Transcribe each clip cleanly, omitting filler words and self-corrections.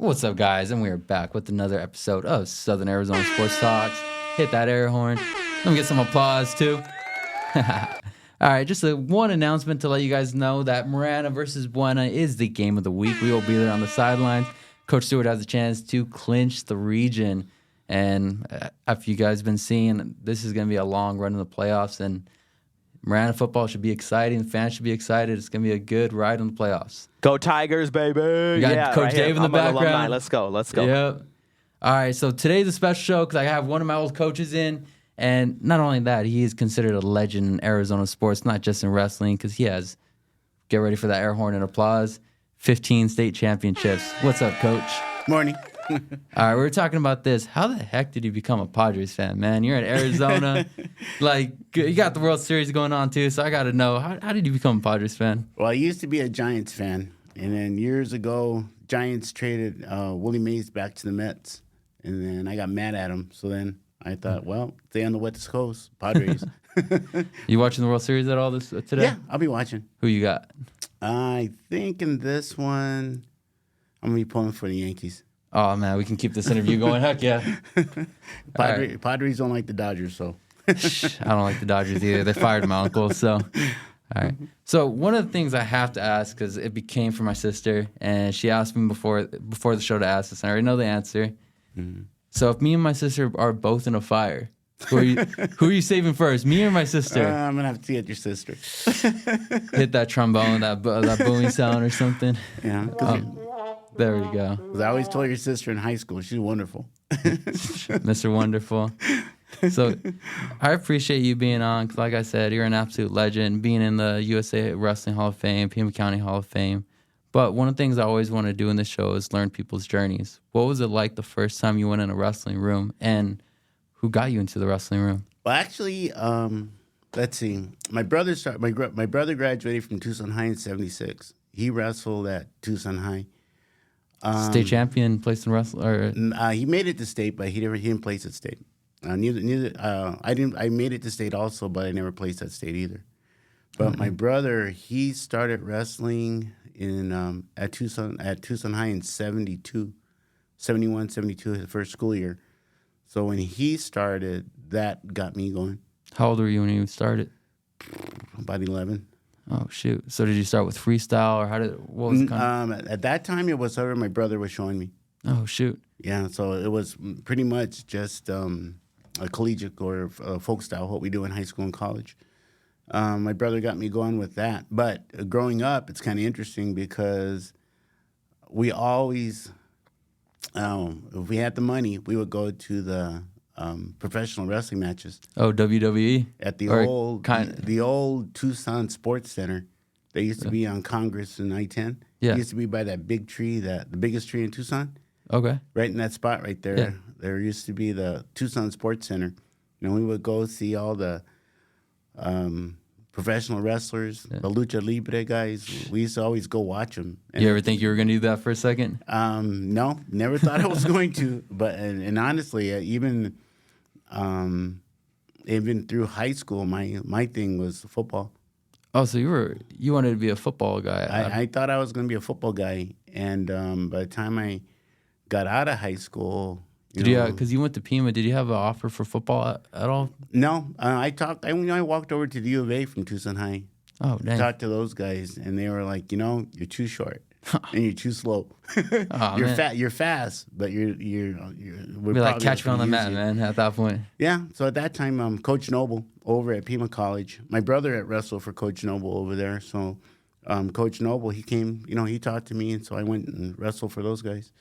What's up, guys? And we are back with another episode of Southern Arizona Sports Talks. Hit that air horn. Let me get some applause, too. All right, just one announcement to let you guys know that Marana versus Buena is the game of the week. We will be there on the sidelines. Coach Stewart has a chance to clinch the region. And after you guys have been seeing, this is going to be a long run in the playoffs. And Marana football should be exciting. Fans should be excited. It's going to be a good ride in the playoffs. Go Tigers, baby. We got Coach Dave in the background. Alumni. Let's go. Yep. All right, so today's a special show because I have one of my old coaches in. And not only that, he is considered a legend in Arizona sports, not just in wrestling, because he has, get ready for that air horn and applause, 15 state championships. What's up, Coach? Morning. All right, we were talking about this. How the heck did you become a Padres fan, man? You're in Arizona. You got the World Series going on, too, so I got to know, how did you become a Padres fan? Well, I used to be a Giants fan, and then years ago, Giants traded Willie Mays back to the Mets, and then I got mad at him, so then I thought, well, stay on the West Coast, Padres. You watching the World Series at all this today? Yeah, I'll be watching. Who you got? I think in this one, I'm going to be pulling for the Yankees. Oh, man, we can keep this interview going. Heck yeah. Padres don't like the Dodgers, so. I don't like the Dodgers either. They fired my uncle, so. All right. So one of the things I have to ask, because it became for my sister, and she asked me before the show to ask this, and I already know the answer. Mm-hmm. So if me and my sister are both in a fire, who are you saving first, me or my sister? I'm going to have to get your sister. Hit that trombone, that booming sound or something. Yeah. There we go. I always told your sister in high school, she's wonderful. Mr. Wonderful. So I appreciate you being on because, like I said, you're an absolute legend, being in the USA Wrestling Hall of Fame, Pima County Hall of Fame. But one of the things I always want to do in this show is learn people's journeys. What was it like the first time you went in a wrestling room, and who got you into the wrestling room? Well, actually, let's see. My brother graduated from Tucson High in '76. He wrestled at Tucson High. State champion, placed in wrestling? He made it to state, but he didn't place at state. I made it to state also, but I never placed at state either. But my brother, he started wrestling at Tucson High in 71, 72, his first school year. So when he started, that got me going. How old were you when you started? About 11. Oh, shoot. So did you start with freestyle, or what was the kind of... At that time, it was whatever my brother was showing me. Oh, shoot. Yeah, so it was pretty much just a collegiate or folk style, what we do in high school and college. My brother got me going with that. But growing up, it's kind of interesting because we always, if we had the money, we would go to the professional wrestling matches. Oh, WWE? At the old Tucson Sports Center. They used to be on Congress and I-10. Yeah. It used to be by that big tree, the biggest tree in Tucson. Okay. Right in that spot right there. Yeah. There used to be the Tucson Sports Center. And we would go see all the professional wrestlers, the Lucha Libre guys. We used to always go watch them. And you ever think you were going to do that for a second? No, never thought I was going to. But and honestly, even through high school, my thing was football. Oh, so you wanted to be a football guy? I thought I was going to be a football guy, and by the time I got out of high school, because you went to Pima, did you have an offer for football at all? No, I walked over to the U of A from Tucson High. Oh, dang! Talked to those guys, and they were like, you're too short and you're too slow. You're fast, but we're like catch me on the mat, man. At that point, yeah. So at that time, Coach Noble over at Pima College, my brother had wrestled for Coach Noble over there. So Coach Noble, he came, he taught to me, and so I went and wrestled for those guys,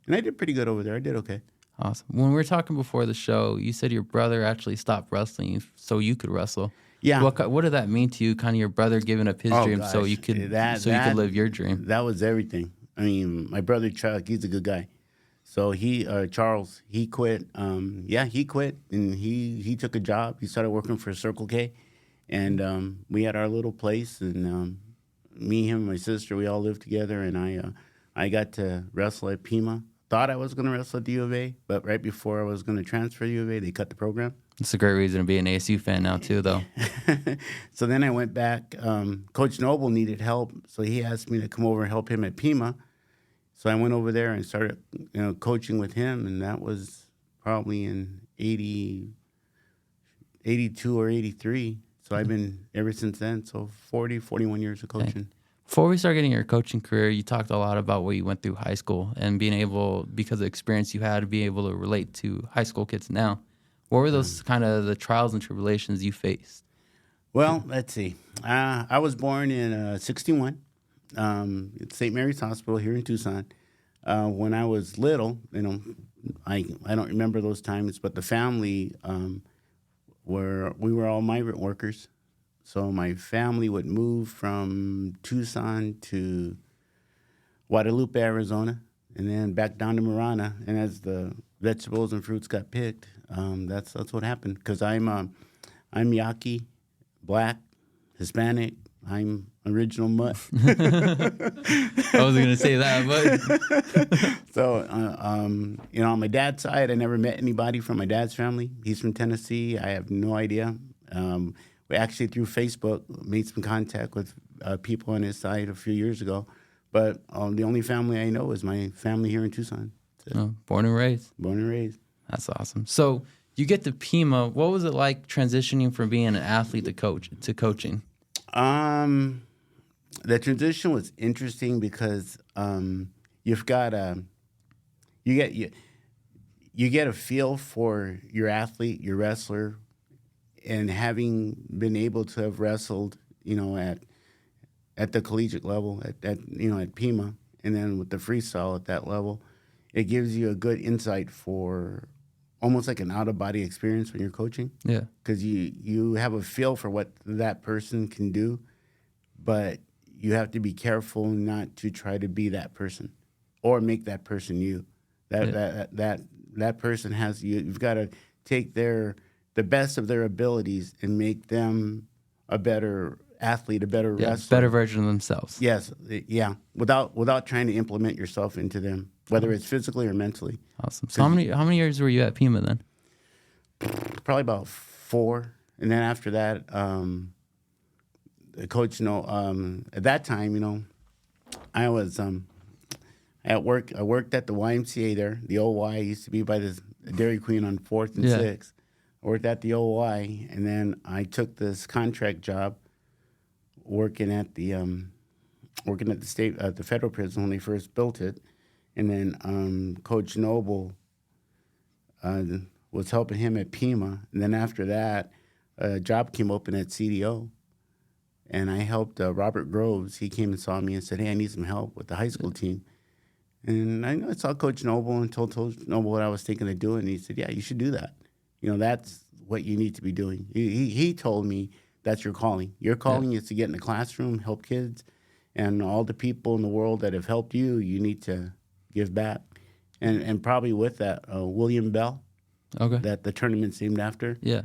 and I did pretty good over there. I did okay. Awesome. When we were talking before the show, you said your brother actually stopped wrestling so you could wrestle. Yeah. What did that mean to you? Kind of your brother giving up his dream so you could you could live your dream. That was everything. I mean, my brother Chuck, he's a good guy. So Charles, he quit. He quit, and he took a job. He started working for Circle K, and we had our little place, and me, him, and my sister, we all lived together, and I got to wrestle at Pima. Thought I was going to wrestle at the U of A, but right before I was going to transfer to U of A, they cut the program. It's a great reason to be an ASU fan now, too, though. So then I went back. Coach Noble needed help, so he asked me to come over and help him at Pima. So I went over there and started, coaching with him, and that was probably in 82 or 83. So I've been ever since then. So 41 years of coaching. Before we start getting your coaching career, you talked a lot about what you went through high school and being able, because of the experience you had, to be able to relate to high school kids now. What were those kind of the trials and tribulations you faced? Well, let's see. I was born in 61 at St. Mary's Hospital here in Tucson. When I was little, I don't remember those times, but the family we were all migrant workers. So my family would move from Tucson to Guadalupe, Arizona, and then back down to Marana. And as the vegetables and fruits got picked, that's what happened. Because I'm Yaqui, Black, Hispanic. I'm original mutt. I wasn't gonna say that, but So, on my dad's side, I never met anybody from my dad's family. He's from Tennessee. I have no idea. We actually, through Facebook, made some contact with people on his side a few years ago. But the only family I know is my family here in Tucson. Born and raised. Born and raised. That's awesome. So you get to Pima. What was it like transitioning from being an athlete to coaching? The transition was interesting because you've got you get a feel for your athlete, your wrestler, and having been able to have wrestled, at the collegiate level, at Pima, and then with the freestyle at that level, it gives you a good insight for almost like an out-of-body experience when you're coaching. Yeah. Because you have a feel for what that person can do, but you have to be careful not to try to be that person or make that person you. That person has you've got to take the best of their abilities and make them a better athlete, a better wrestler. Better version of themselves. Yes, yeah. Without trying to implement yourself into them, whether it's physically or mentally. Awesome. So how many years were you at Pima then? Probably about 4, and then after that, the coach. At that time, I was at work. I worked at the YMCA there. The OY used to be by the Dairy Queen on 4th and 6th. I worked at the OY, and then I took this contract job working at the state the federal prison when they first built it, and then Coach Noble was helping him at Pima, and then after that, a job came open at CDO, and I helped Robert Groves. He came and saw me and said, "Hey, I need some help with the high school team." And I saw Coach Noble and told Coach Noble what I was thinking of doing, and he said, "Yeah, you should do that. That's what you need to be doing." He told me that's your calling. Your calling is to get in the classroom, help kids, and all the people in the world that have helped you, you need to give back. And probably with that, William Bell, that the tournament's named after. Yeah.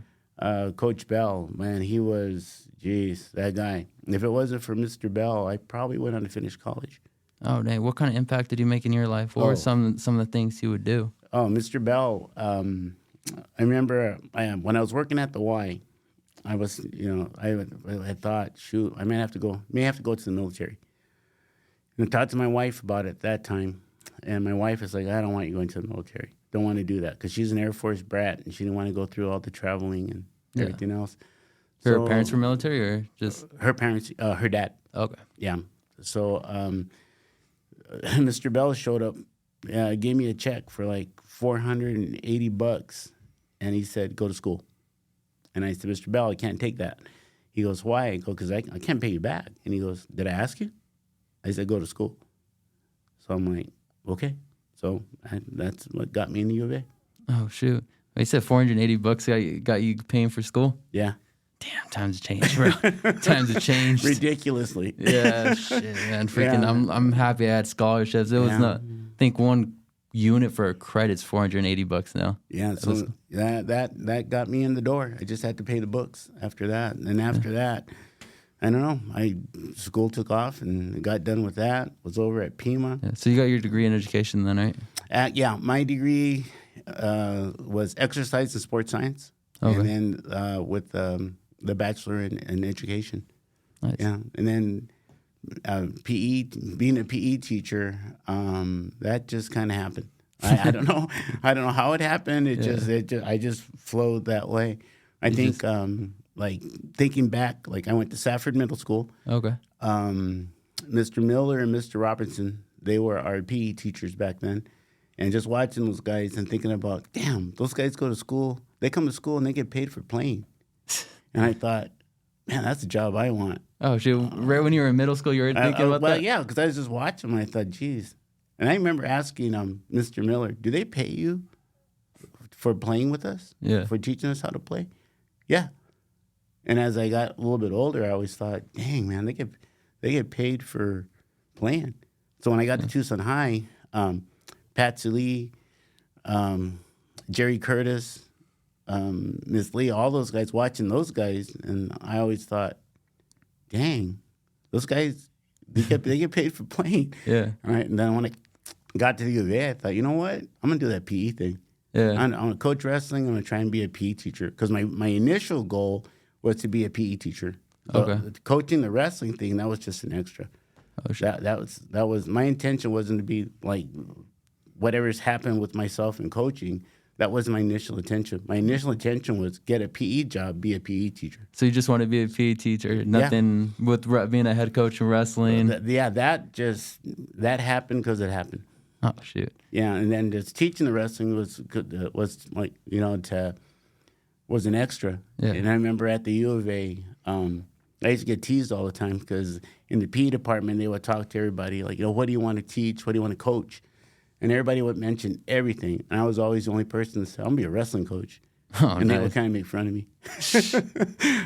Coach Bell, man, he was, that guy. If it wasn't for Mr. Bell, I probably went on to finish college. Oh, dang. What kind of impact did he make in your life? What were some of the things he would do? Oh, Mr. Bell, I remember when I was working at the Y, I was, I thought, shoot, I may have to go to the military. And I talked to my wife about it at that time, and my wife is like, "I don't want you going to the military. Don't want to do that," because she's an Air Force brat, and she didn't want to go through all the traveling and everything else. Her parents were military, or just her parents? Her dad. Okay. Yeah. So Mr. Bell showed up, gave me a check for like $480, and he said, "Go to school." And I said, "Mr. Bell, I can't take that." He goes, "Why?" I go, "Because I can't pay you back." And he goes, "Did I ask you?" I said, "Go to school." So I'm like, okay. So that's what got me into U of A. Oh, shoot. He said $480 got you paying for school? Yeah. Damn, times have changed, bro. Times have changed. Ridiculously. Yeah, shit, man. Freaking, yeah. I'm happy I had scholarships. It was not, I think one unit for a credit's $480 now. Yeah, so that got me in the door. I just had to pay the books after that. And after that, I don't know. School took off and got done with that. Was over at Pima. Yeah, so you got your degree in education then, right? Yeah, my degree was exercise and sports science. Okay. And then with the bachelor in education. Nice. Yeah, and then PE, being a PE teacher, that just kind of happened. I don't know. I don't know how it happened. I just flowed that way. I think, like thinking back, like I went to Safford Middle School. Okay. Mr. Miller and Mr. Robertson, they were our PE teachers back then. And just watching those guys and thinking about, damn, those guys go to school. They come to school and they get paid for playing. And I thought, man, that's the job I want. Oh, shoot. Right when you were in middle school, you were thinking about that? Yeah, because I was just watching them and I thought, geez. And I remember asking Mr. Miller, do they pay you for playing with us? Yeah. For teaching us how to play? Yeah. And as I got a little bit older, I always thought, dang, man, they get paid for playing. So when I got to Tucson High, Patsy Lee, Jerry Curtis, Miss Lee, all those guys, watching those guys, and I always thought, dang, those guys, they get paid for playing. Yeah. All right. And then when I got to the U of A, I thought, you know what? I'm going to do that PE thing. Yeah. I'm going to coach wrestling. I'm going to try and be a PE teacher. Because my initial goal was to be a PE teacher. So coaching the wrestling thing, that was just an extra. Oh, shit. That was my intention wasn't to be like whatever's happened with myself in coaching. That wasn't my initial intention. My initial intention was get a PE job, be a PE teacher. So you just want to be a PE teacher, nothing with being a head coach in wrestling? That happened because it happened. Oh, shoot. Yeah, and then just teaching the wrestling was like, was an extra. Yeah. And I remember at the U of A, I used to get teased all the time because in the PE department, they would talk to everybody like, what do you want to teach? What do you want to coach? And everybody would mention everything. And I was always the only person to say, I'm going to be a wrestling coach. And they would kind of make fun of me.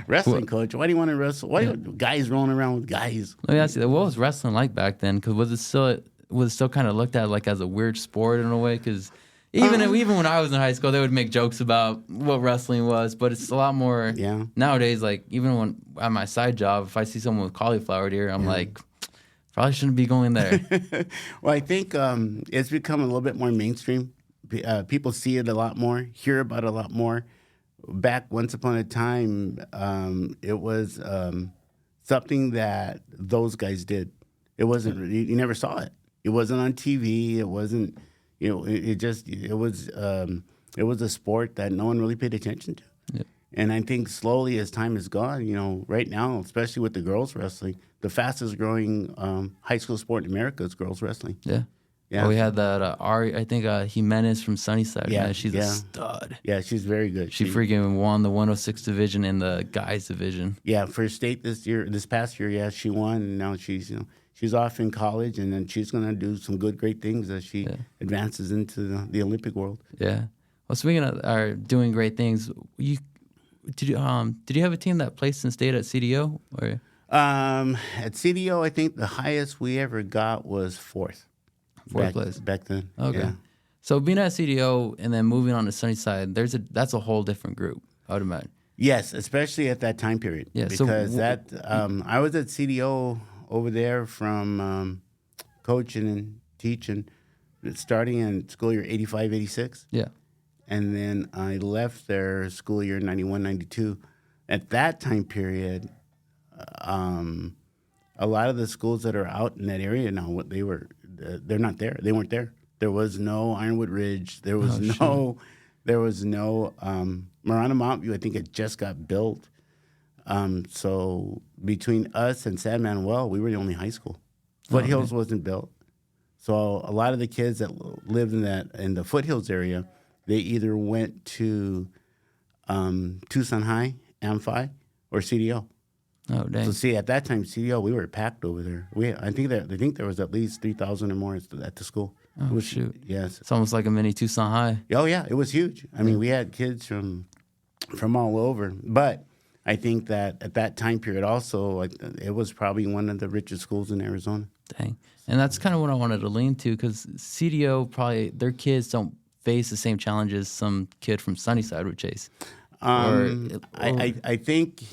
Wrestling coach? Why do you want to wrestle? Why do guys rolling around with guys? Let me ask you, what was wrestling like back then? Because was it still kind of looked at like as a weird sport in a way? Because even when I was in high school, they would make jokes about what wrestling was. But it's a lot more nowadays. Like even when at my side job, if I see someone with cauliflower ear, I'm like, probably shouldn't be going there. Well, I think it's become a little bit more mainstream. People see it a lot more, hear about it a lot more. Back once upon a time, it was something that those guys did. It wasn't. You never saw it. It wasn't on TV. It wasn't. It was a sport that no one really paid attention to. Yeah. And I think slowly as time has gone, right now, especially with the girls wrestling, the fastest growing high school sport in America is girls wrestling. Yeah. Yeah. Oh, we had that I think Jimenez from Sunnyside. Yeah. Man, she's a stud. Yeah, she's very good. She freaking won the 106 division and the guys division. Yeah, for state this past year, she won, and now she's off in college, and then she's gonna do some great things as she advances into the Olympic world. Yeah. Well, speaking of doing great things, did you have a team that placed in state at CDO or? At CDO, I think the highest we ever got was fourth place back then. Okay. Yeah. So being at CDO and then moving on to Sunnyside, that's a whole different group, I would imagine. Yes, especially at that time period. Yeah. Because I was at CDO over there from coaching and teaching, starting in school year 85, 86. Yeah. And then I left there school year 91, 92. At that time period, a lot of the schools that are out in that area now, they're not there. They weren't there. There was no Ironwood Ridge. There was no Marana Mountview. I think it just got built. So between us and San Manuel, we were the only high school. Foothills wasn't built. So a lot of the kids that lived in the Foothills area, they either went to Tucson High, Amphi, or CDO. Oh, dang. So see, at that time, CDO, we were packed over there. I think there was at least 3,000 or more at the school. Oh, shoot. Yes. It's almost like a mini Tucson High. Oh, yeah. It was huge. I mean, we had kids from all over. But I think that at that time period also, it was probably one of the richest schools in Arizona. Dang. And that's kind of what I wanted to lean to, because CDO, probably their kids don't face the same challenges some kid from Sunnyside would chase. I think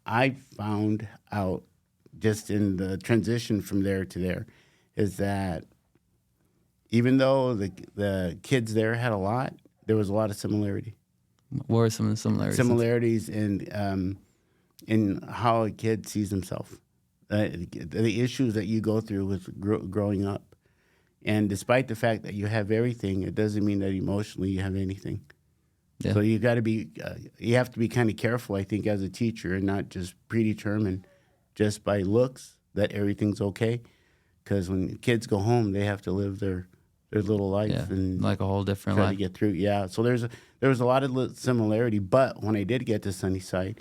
I found out just in the transition from there to there is that even though the kids there had a lot, there was a lot of similarity. What are some of the similarities? Similarities in how a kid sees himself. the issues that you go through with growing up. And despite the fact that you have everything, it doesn't mean that emotionally you have anything. Yeah. So you have to be kind of careful, I think, as a teacher, and not just predetermine just by looks that everything's okay. Because when kids go home, they have to live their little life and like a whole different try life. to get through. Yeah. So there was a lot of similarity, but when I did get to Sunnyside,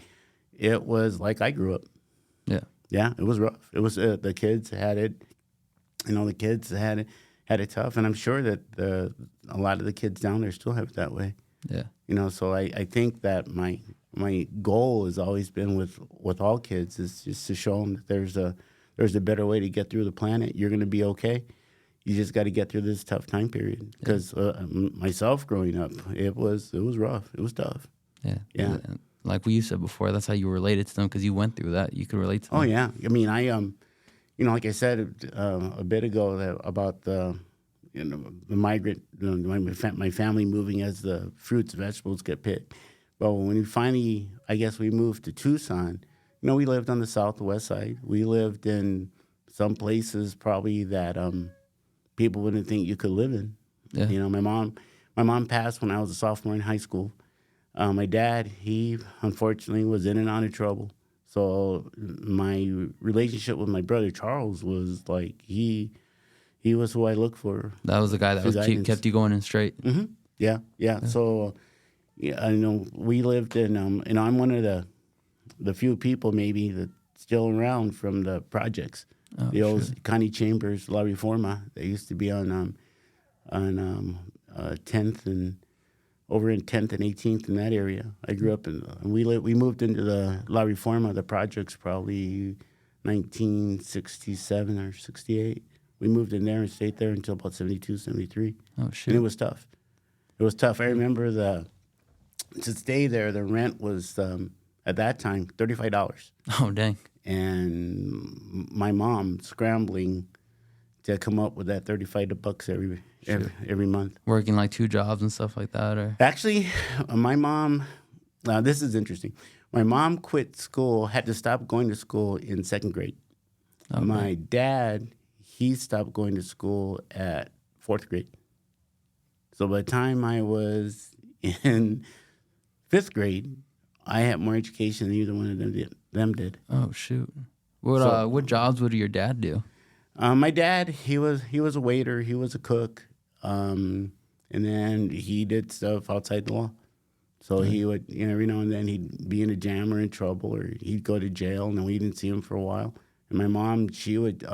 it was like I grew up. Yeah. Yeah, it was rough. It was the kids had it. The kids had it tough, and I'm sure that a lot of the kids down there still have it that way. Yeah. So I think that my goal has always been with all kids is just to show them that there's a better way to get through the planet. You're going to be okay. You just got to get through this tough time period. Because myself growing up, it was rough. It was tough. Yeah. Yeah. Like you said before, that's how you related to them because you went through that. You could relate to them. Oh yeah. I mean, like I said a bit ago about the migrant, my family moving as the fruits, vegetables get picked. But when we finally, I guess we moved to Tucson, we lived on the southwest side. We lived in some places probably that people wouldn't think you could live in. Yeah. My mom passed when I was a sophomore in high school. My dad, he unfortunately was in and out of trouble. So my relationship with my brother Charles was like he was who I looked for. That was the guy that kept you going in straight. Mm-hmm. Yeah. So I know we lived in. I'm one of the few people maybe that's still around from the projects. Oh, the old Connie Chambers, La Reforma. They used to be on 10th and over in 10th and 18th in that area. I grew up in. We moved into the La Reforma, the projects, probably 1967 or 68. We moved in there and stayed there until about 72, 73. Oh, shit. And it was tough. It was tough. I remember to stay there, the rent was, at that time, $35. Oh, dang. And my mom scrambling to come up with that $35 every month. Working like 2 jobs and stuff like that, or Actually, my mom, this is interesting. My mom quit school, had to stop going to school in 2nd grade. Okay. My dad, he stopped going to school at 4th grade. So by the time I was in 5th grade, I had more education than either one of them did. Oh, shoot. What jobs would your dad do? My dad, he was a waiter, he was a cook, and then he did stuff outside the law. So he would, every now and then he'd be in a jam or in trouble, or he'd go to jail, and then we didn't see him for a while. And my mom, she would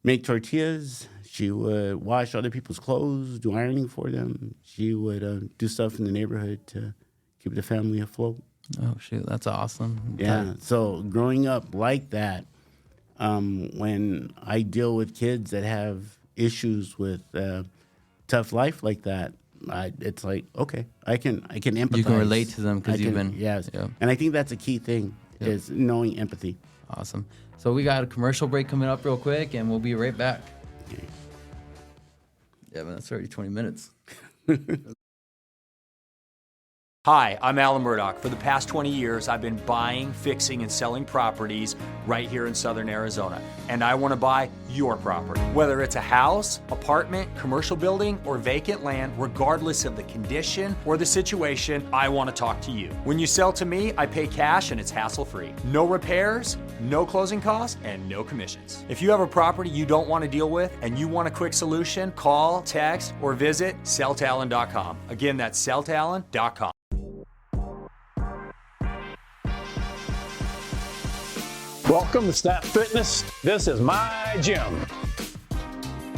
make tortillas. She would wash other people's clothes, do ironing for them. She would do stuff in the neighborhood to keep the family afloat. Oh, shoot. That's awesome. Yeah. So growing up like that, when I deal with kids that have issues with tough life like that, it's like, okay, I can empathize. You can relate to them because you've been. Yes. Yeah. And I think that's a key thing is knowing empathy. Awesome. So we got a commercial break coming up real quick, and we'll be right back. Okay. Yeah, man, that's already 20 minutes. Hi, I'm Alan Murdoch. For the past 20 years, I've been buying, fixing, and selling properties right here in Southern Arizona. And I want to buy your property. Whether it's a house, apartment, commercial building, or vacant land, regardless of the condition or the situation, I want to talk to you. When you sell to me, I pay cash and it's hassle-free. No repairs, no closing costs, and no commissions. If you have a property you don't want to deal with and you want a quick solution, call, text, or visit selltalon.com. Again, that's selltalon.com. Welcome to Snap Fitness. This is my gym.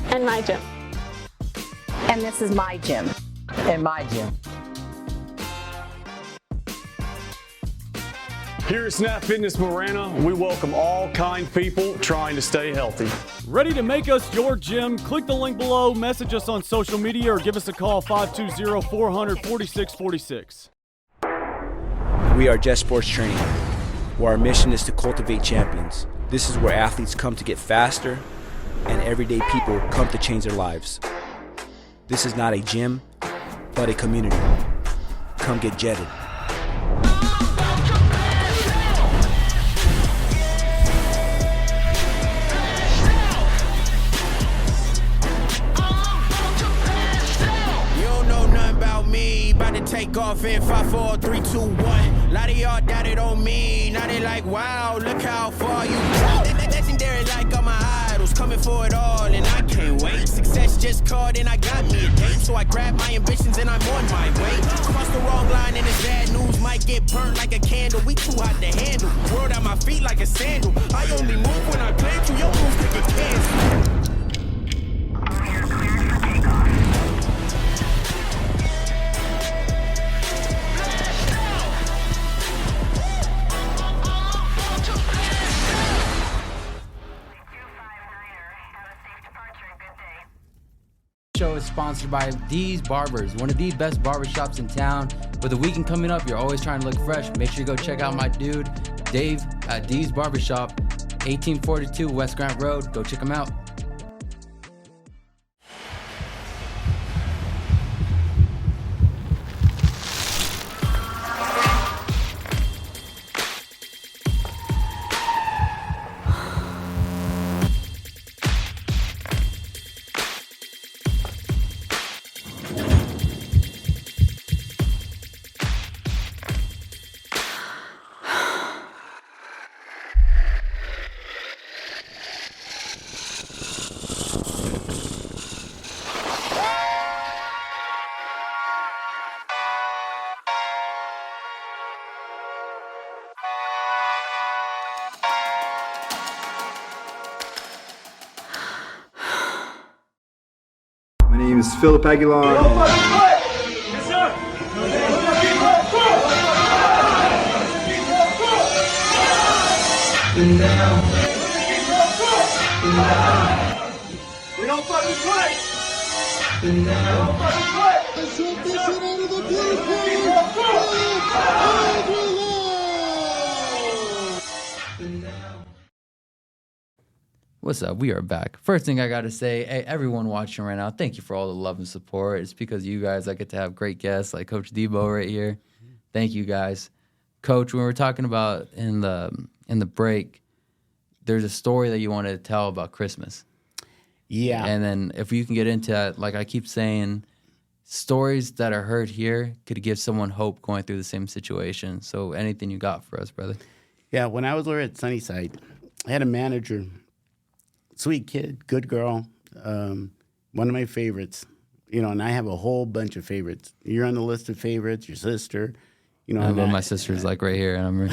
And my gym. And this is my gym. And my gym. Here at Snap Fitness Marana, we welcome all kind people trying to stay healthy. Ready to make us your gym? Click the link below, message us on social media, or give us a call 520-400-4646. We are Just Sports Training, where our mission is to cultivate champions. This is where athletes come to get faster and everyday people come to change their lives. This is not a gym, but a community. Come get jetted. take off in 5, 4, 3, 2, 1. Lot of y'all doubted on me. Now they like, wow, look how far you got. Legendary like all my idols, coming for it all, and I can't wait. Success just called and I got me a date. So I grabbed my ambitions and I'm on my way. Cross the wrong line and it's bad news. Might get burnt like a candle. We too hot to handle. World at my feet like a sandal. I only move when I plan to. Your moves could get canceled. Show is sponsored by D's Barbers, one of the best barbershops in town. With the weekend coming up, you're always trying to look fresh. Make sure you go check out my dude, Dave, at D's Barbershop, 1842 West Grant Road. Go check him out. My name is Philip Aguilar. Yes, sir. We don't fucking play. We don't fucking play. What's up? We are back. First thing I got to say, hey, everyone watching right now, thank you for all the love and support. It's because of you guys I get to have great guests like Coach Debo right here. Thank you guys. Coach, when we were talking about in the break, there's a story that you wanted to tell about Christmas. Yeah. And then if you can get into that, like I keep saying, stories that are heard here could give someone hope going through the same situation. So anything you got for us, brother? Yeah, when I was over at Sunnyside, I had a manager, sweet kid, good girl, one of my favorites. You know, and I have a whole bunch of favorites. You're on the list of favorites, your sister. You know, I love my sister's like right here. And I'm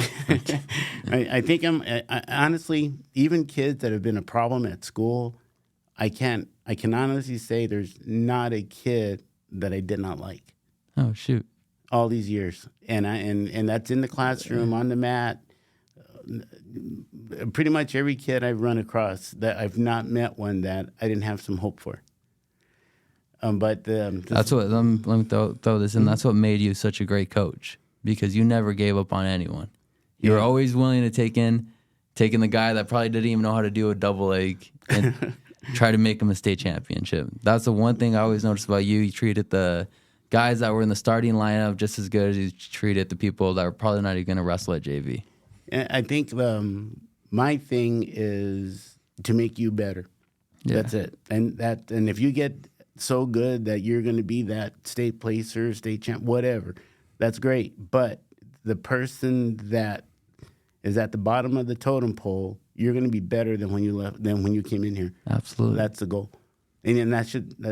I think I honestly, even kids that have been a problem at school, I can honestly say there's not a kid that I did not like. Oh, shoot. All these years. And that's in the classroom, on the mat. Pretty much every kid I've run across, that I've not met one that I didn't have some hope for. But that's what, let me throw this in. That's what made you such a great coach, because you never gave up on anyone. You were always willing to taking the guy that probably didn't even know how to do a double leg and try to make him a state championship. That's the one thing I always noticed about you. You treated the guys that were in the starting lineup just as good as you treated the people that were probably not even going to wrestle at JV. I think my thing is to make you better. Yeah. That's it. And if you get so good that you're going to be that state placer, state champ, whatever, that's great. But the person that is at the bottom of the totem pole, you're going to be better than when you came in here. Absolutely. That's the goal. And that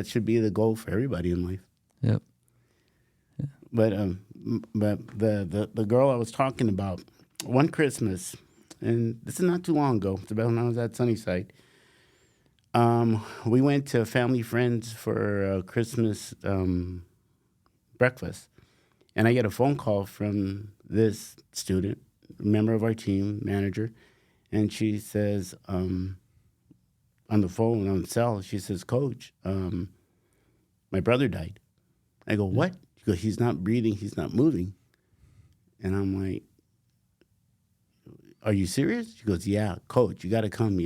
should be the goal for everybody in life. Yep. Yeah. But the girl I was talking about, one Christmas, and this is not too long ago, it's about when I was at Sunnyside, we went to family friends for a Christmas breakfast. And I get a phone call from this student, member of our team, manager, and she says, on the phone, on the cell, she says, Coach, my brother died. I go, what? She goes, he's not breathing, he's not moving. And I'm like, are you serious? She goes, yeah, Coach, you got to come.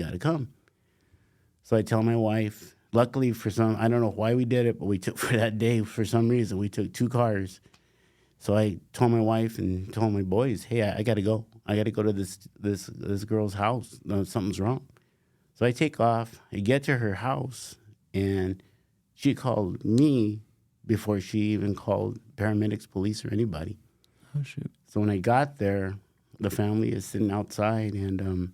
So I tell my wife, luckily I don't know why we did it, but we took, for that day, for some reason, we took 2 cars. So I told my wife and told my boys, hey, I got to go. I got to go to this girl's house. No, something's wrong. So I take off. I get to her house, and she called me before she even called paramedics, police, or anybody. Oh, shoot. So when I got there, the family is sitting outside, and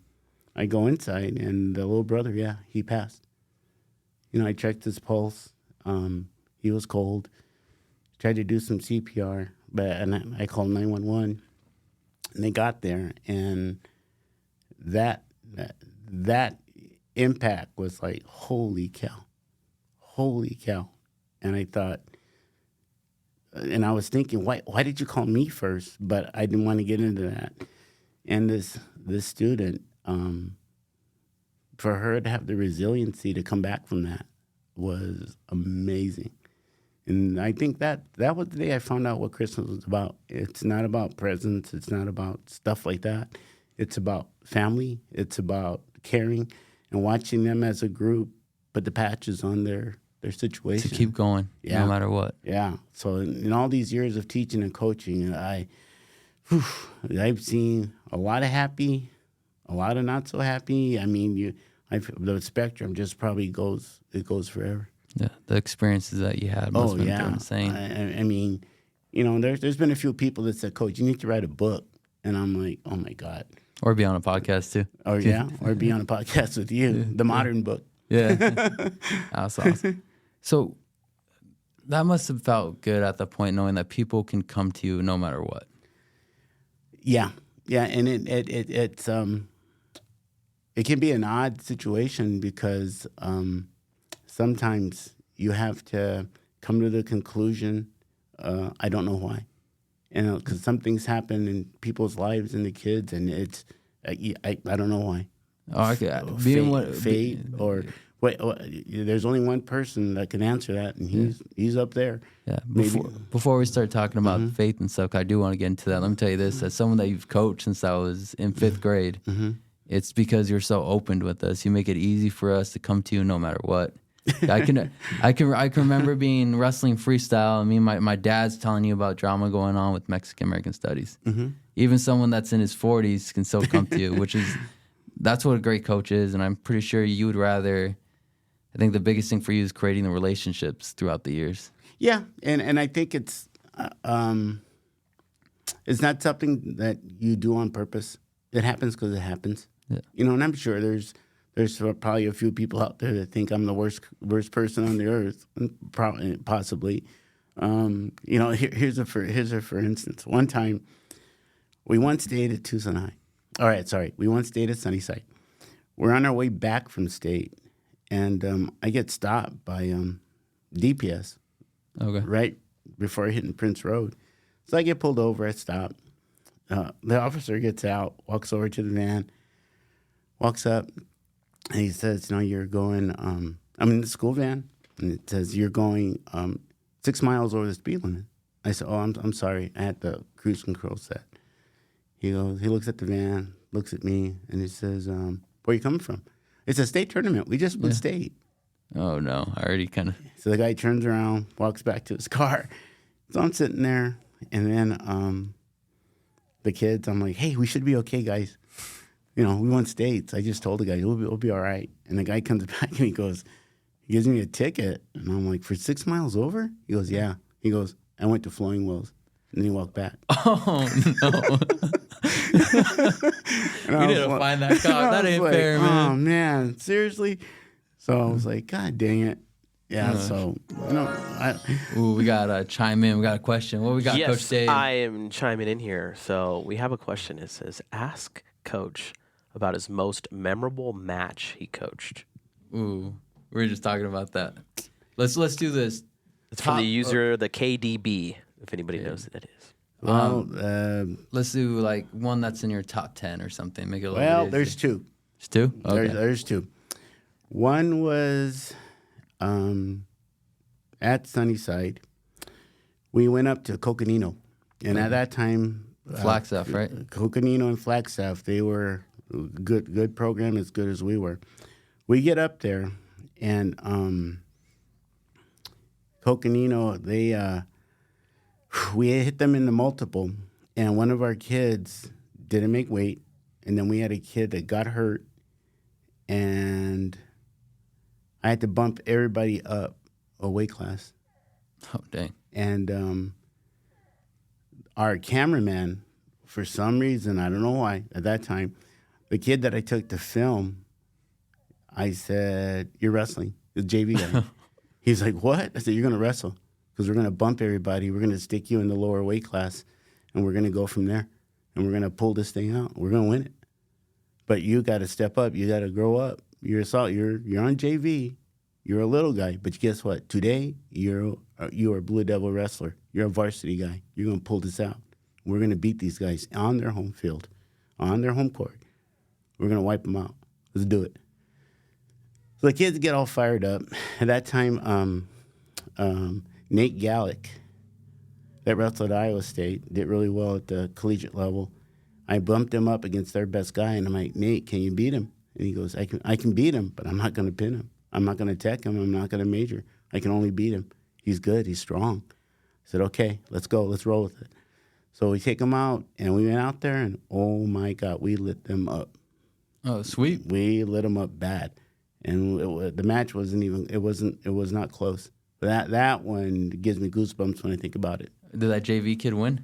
I go inside, and the little brother, he passed. I checked his pulse. He was cold. Tried to do some CPR, and I called 911, and they got there, and that impact was like, holy cow. And I thought, and I was thinking, why did you call me first? But I didn't want to get into that. And this student, for her to have the resiliency to come back from that was amazing. And I think that was the day I found out what Christmas was about. It's not about presents. It's not about stuff like that. It's about family. It's about caring and watching them as a group put the patches on their situation. To keep going, no matter what. Yeah. So in all these years of teaching and coaching, I've seen a lot of happy, a lot of not so happy. I mean, the spectrum just probably goes forever. Yeah, the experiences that you had must have been insane. I mean, there's been a few people that said, Coach, you need to write a book. And I'm like, oh, my God. Or be on a podcast, too. Or be on a podcast with you, the modern book. Yeah. That's awesome. So that must have felt good at the point, knowing that people can come to you no matter what. Yeah. And it can be an odd situation because sometimes you have to come to the conclusion, I don't know why. Because some things happen in people's lives and the kids, and it's, I don't know why. Oh, okay. Fate, or there's only one person that can answer that, and he's up there. Yeah. Before we start talking about faith and stuff, I do want to get into that. Let me tell you this: as someone that you've coached since I was in 5th grade, it's because you're so open with us. You make it easy for us to come to you no matter what. I can remember being wrestling freestyle. I mean, my dad's telling you about drama going on with Mexican American studies. Even someone that's in his 40s can still come to you, that's what a great coach is. And I'm pretty sure you would rather. I think the biggest thing for you is creating the relationships throughout the years. Yeah, and I think it's not something that you do on purpose. It happens because it happens. Yeah. And I'm sure there's probably a few people out there that think I'm the worst person on the earth, possibly. Here's a for instance. One time, we once stayed at Tucson High. All right, sorry. We once stayed at Sunnyside. We're on our way back from state, and I get stopped by DPS. Okay. Right before hitting Prince Road. So I get pulled over. I stop. The officer gets out, walks over to the van, walks up, and he says, you're going, I'm in the school van, and it says, you're going 6 miles over the speed limit. I said, I'm sorry. I had the cruise control set. He looks at the van, looks at me, and he says, where are you coming from? It's a state tournament. We just split state. Oh, no. I already kind of... So the guy turns around, walks back to his car. So I'm sitting there, and then the kids, I'm like, hey, we should be okay, guys. We won states. I just told the guy, we'll be all right. And the guy comes back, and he gives me a ticket. And I'm like, for 6 miles over? He goes, yeah. He goes, I went to Flowing Wells. And he walked back. Oh, no. We need to find that cop. That ain't fair, man. Oh, man. Seriously? So I was like, God dang it. Yeah, we got to chime in. We got a question. What we got, Coach Dave? Yes, I am chiming in here. So we have a question. It says, ask Coach about his most memorable match he coached. Ooh, we were just talking about that. Let's do this. It's from the user, the KDB, if anybody knows who that is. Let's do like one that's in your top 10 or something. Make it a little well, easier. There's two. There's two? Okay. There's two. One was at Sunnyside. We went up to Coconino. And at that time... Flagstaff, right? Coconino and Flagstaff, they were good program, as good as we were. We get up there, and Coconino, we hit them in the multiple, and one of our kids didn't make weight, and then we had a kid that got hurt, and I had to bump everybody up a weight class. Oh, dang. And our cameraman, for some reason, I don't know why, at that time, the kid that I took to film, I said, "You're wrestling." The JV guy. He's like, "What?" I said, "You're going to wrestle because we're going to bump everybody. We're going to stick you in the lower weight class, and we're going to go from there. And we're going to pull this thing out. We're going to win it. But you got to step up. You got to grow up. You're on JV. You're a little guy. But guess what? Today, you are a Blue Devil wrestler. You're a varsity guy. You're going to pull this out. We're going to beat these guys on their home field, on their home court. We're going to wipe them out. Let's do it." So the kids get all fired up. At that time, Nate Gallick, that wrestled at Iowa State, did really well at the collegiate level. I bumped him up against their best guy, and I'm like, "Nate, can you beat him?" And he goes, I can beat him, but I'm not going to pin him. I'm not going to tech him. I'm not going to major. I can only beat him. He's good. He's strong." I said, "Okay, let's go. Let's roll with it." So we take him out, and we went out there, and oh, my God, we lit them up. Oh, sweet. We lit them up bad. And the match was not close. That one gives me goosebumps when I think about it. Did that JV kid win?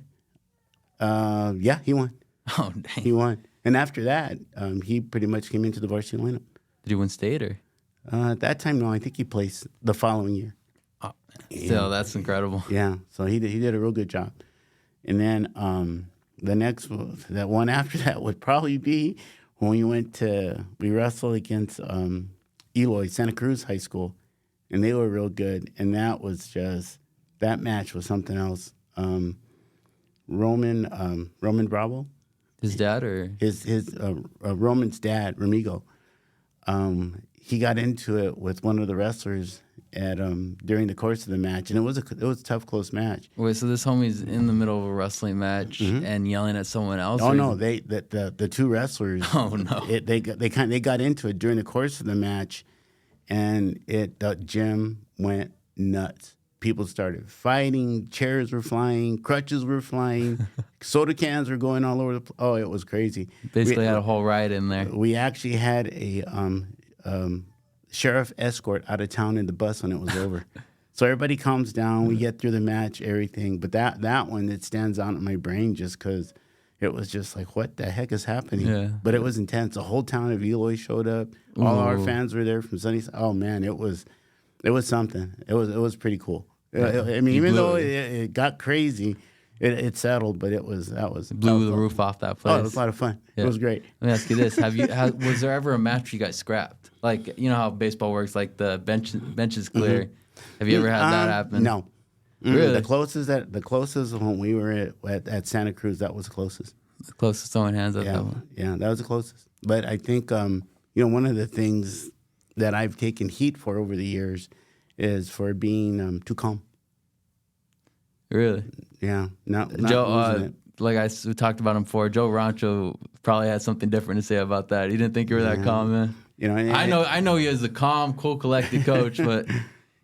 Yeah, he won. Oh, dang. He won. And after that, he pretty much came into the varsity lineup. Did he win state or? At that time, no, I think he placed the following year. Oh, still, that's incredible. Yeah, so he did a real good job. And then the next that one after that would probably be when we wrestled against Eloy, Santa Cruz High School, and they were real good. And that match was something else. Roman Bravo, his dad, or his Roman's dad, Ramigo. He got into it with one of the wrestlers during the course of the match, and it was a tough, close match. Wait, so this homie's in the middle of a wrestling match and yelling at someone else? Oh no, the two wrestlers. Oh no, they got into it during the course of the match, and the gym went nuts. People started fighting, chairs were flying, crutches were flying, soda cans were going all over the place. Oh, it was crazy. Basically had a whole riot in there. We actually had a sheriff escort out of town in the bus when it was over. So everybody calms down. We get through the match, everything. But that one, it stands out in my brain just because it was just like, what the heck is happening? Yeah. But it was intense. The whole town of Eloy showed up. All our fans were there from Sunnyside. Oh, man, it was something. It was pretty cool. I mean, even though it got crazy, it settled, but blew the roof off that place. Oh, it was a lot of fun. Yeah. It was great. Let me ask you this: was there ever a match you got scrapped? Like, you know how baseball works, like the bench is clear. Have you ever had that happen? No. Really? The closest when we were at Santa Cruz, that was the closest. The closest throwing hands at that one. Yeah, that was the closest. But I think one of the things that I've taken heat for over the years is for being too calm. Really? Yeah. Not Joe, like we talked about him before, Joe Rancho probably had something different to say about that. He didn't think you were that calm, man. You know, I know you as a calm, cool, collected coach, but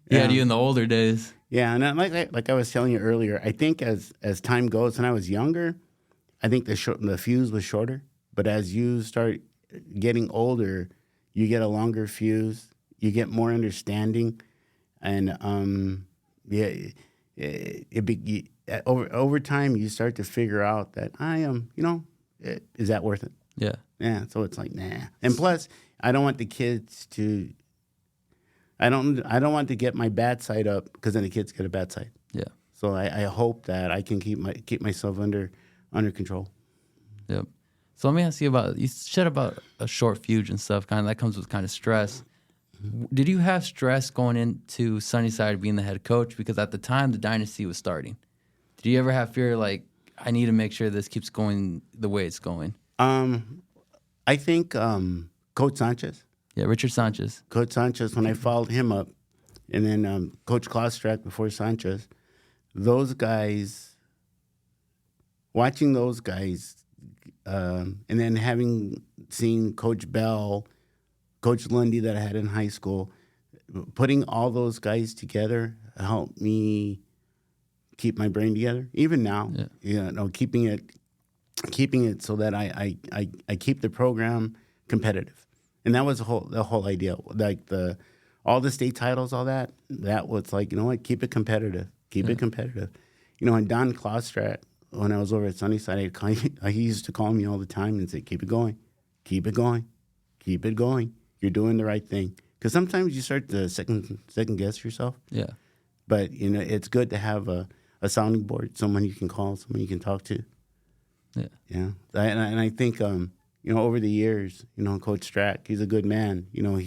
he had you in the older days. Yeah, and like I was telling you earlier, I think as time goes, when I was younger, I think the fuse was shorter. But as you start getting older, you get a longer fuse, you get more understanding, and over time you start to figure out that is that worth it? Yeah. Yeah. So it's like, nah. And plus, I don't want the kids to. I don't want to get my bad side up because then the kids get a bad side. Yeah. So I hope that I can keep myself under control. Yep. So let me ask you you said about a short fuse and stuff. Kind of that comes with kind of stress. Did you have stress going into Sunnyside being the head coach? Because at the time the dynasty was starting. Did you ever have fear like I need to make sure this keeps going the way it's going? I think Coach Sanchez. Yeah, Richard Sanchez. Coach Sanchez, when I followed him up, and then Coach Klostrak before Sanchez, those guys, watching those guys, and then having seen Coach Bell, Coach Lundy that I had in high school, putting all those guys together helped me keep my brain together. Even now, keeping it so that I keep the program competitive. And that was the whole idea. Like all the state titles, all that was like, you know what, keep it competitive. Keep it competitive. You know, and Don Klostrak, when I was over at Sunnyside, he used to call me all the time and say, keep it going, keep it going, keep it going. You're doing the right thing. Because sometimes you start to second guess yourself. Yeah. But, you know, it's good to have a sounding board, someone you can call, someone you can talk to. Yeah. Yeah. And I think, you know, over the years, you know, Coach Strack, he's a good man. You know,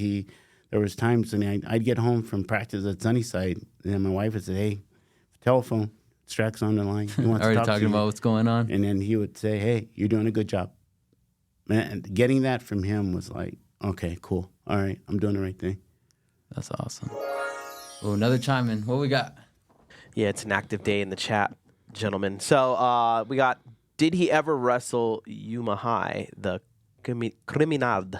there was times when I'd get home from practice at Sunnyside, and my wife would say, hey, telephone, Strack's on the line. He wants Already to talk talking to you. about what's going on. And then he would say, hey, you're doing a good job. And getting that from him was like, okay, cool. All right, I'm doing the right thing. That's awesome. Oh, another chime in. What we got? Yeah, it's an active day in the chat, gentlemen. So we got, did he ever wrestle Yuma High, the Criminal?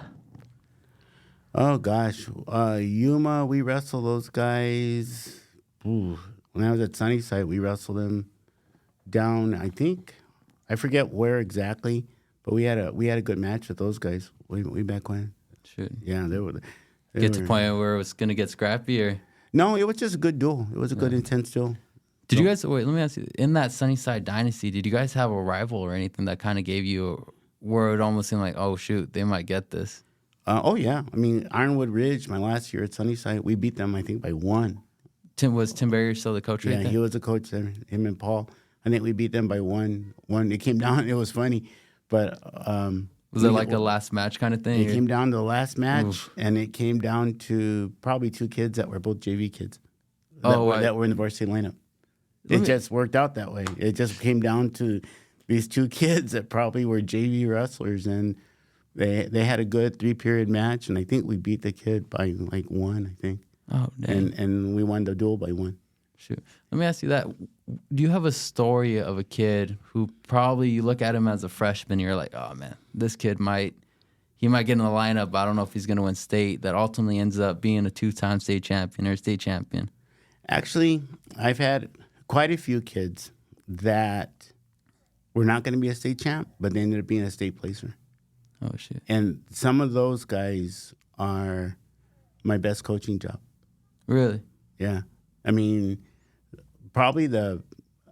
Oh, gosh. Yuma, we wrestled those guys. Ooh, when I was at Sunnyside, we wrestled them down, I forget where exactly, but we had a good match with those guys way back when. Shoot. Yeah, they were. Get to the point where it was going to get scrappy, or? No, it was just a good duel. It was a good, intense duel. Did you guys, wait, let me ask you, in that Sunnyside dynasty, did you guys have a rival or anything that kind of gave you, where it almost seemed like, oh, shoot, they might get this? Oh, yeah. I mean, Ironwood Ridge, my last year at Sunnyside, we beat them, I think, by 1. Was Tim Barrier still the coach right Yeah, there? he was the coach there, him and Paul. I think we beat them by 1. It came down, it was funny, but... was it like a last match kind of thing? It came down to the last match, and it came down to probably 2 kids that were both JV kids that were in the varsity lineup. It just worked out that way. It just came down to these 2 kids that probably were JV wrestlers, and they had a good 3-period match, and I think we beat the kid by like 1, I think. Oh, dang. And we won the duel by 1. Shoot. Let me ask you that. Do you have a story of a kid who probably you look at him as a freshman and you're like, oh, man, this kid might get in the lineup, but I don't know if he's going to win state, that ultimately ends up being a 2-time state champion or state champion? Actually, I've had quite a few kids that were not going to be a state champ, but they ended up being a state placer. Oh, shit. And some of those guys are my best coaching job. Really? Yeah. I mean, probably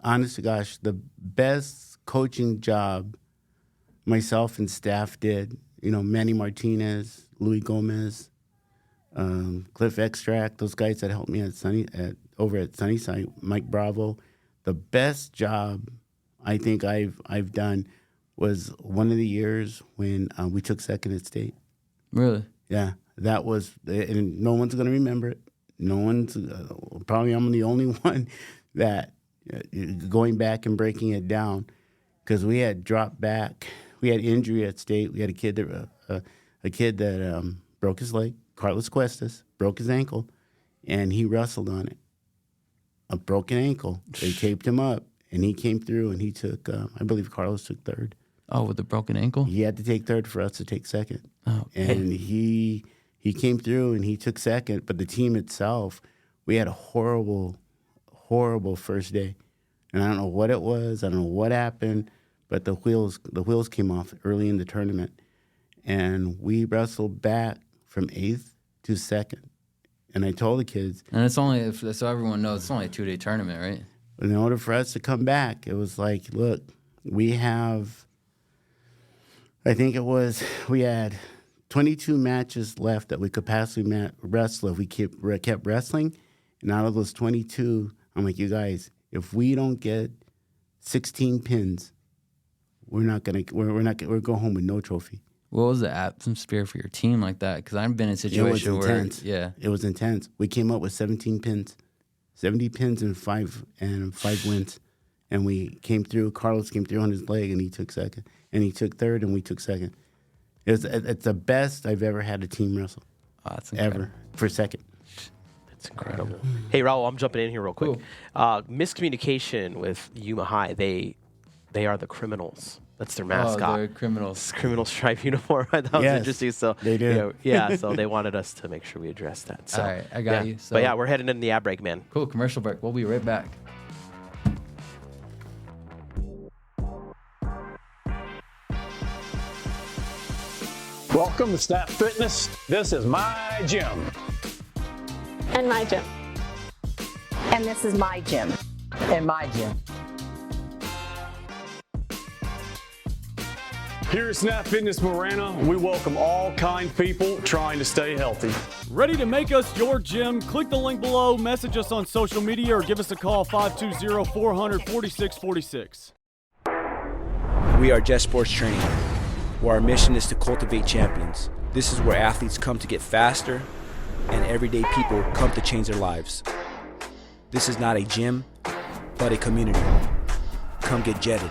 honest to gosh, the best coaching job myself and staff did. You know, Manny Martinez, Louis Gomez, Cliff Extract, those guys that helped me over at Sunnyside, Mike Bravo. The best job I think I've done was one of the years when we took second at state. Really? Yeah, that was, and no one's going to remember it. No one's, probably I'm the only one that, going back and breaking it down, because we had dropped back. We had injury at state. We had a kid that broke his leg, Carlos Cuestas, broke his ankle, and he wrestled on it. A broken ankle. They taped him up, and he came through, and he took, I believe Carlos took 3rd. Oh, with the broken ankle? He had to take 3rd for us to take 2nd. Oh, and he came through, and he took 2nd, but the team itself, we had a horrible, horrible first day. And I don't know what it was. I don't know what happened, but the wheels came off early in the tournament. And we wrestled back from 8th to 2nd. And I told the kids. And it's only, so everyone knows, it's only a 2-day tournament, right? In order for us to come back, it was like, look, we have, we had 22 matches left that we could possibly wrestle if we kept wrestling. And out of those 22, I'm like, you guys, if we don't get 16 pins, we're go home with no trophy. What was the atmosphere for your team like that? Because I've been in a situation where, it was intense. We came up with 17 pins, 70 pins and 5 wins, and we came through. Carlos came through on his leg, and he took 2nd, and he took 3rd, and we took 2nd. It's the best I've ever had a team wrestle. Oh, that's incredible. Ever for 2nd. That's incredible. Hey, Raul, I'm jumping in here real quick. Cool. Miscommunication with Yuma High. They are the criminals. That's their mascot. Oh, they're criminals. Criminal stripe uniform. That was interesting. So they do. So they wanted us to make sure we addressed that. So, all right, I got you. So, but yeah, we're heading into the ad break, man. Cool, commercial break. We'll be right back. Welcome to Snap Fitness. This is my gym. And my gym. And this is my gym. in my gym. Here at Snap Fitness Marana, we welcome all kind people trying to stay healthy. Ready to make us your gym? Click the link below, message us on social media, or give us a call 520-400-4646. We are Jet Sports Training, where our mission is to cultivate champions. This is where athletes come to get faster and everyday people come to change their lives. This is not a gym, but a community. Come get jetted.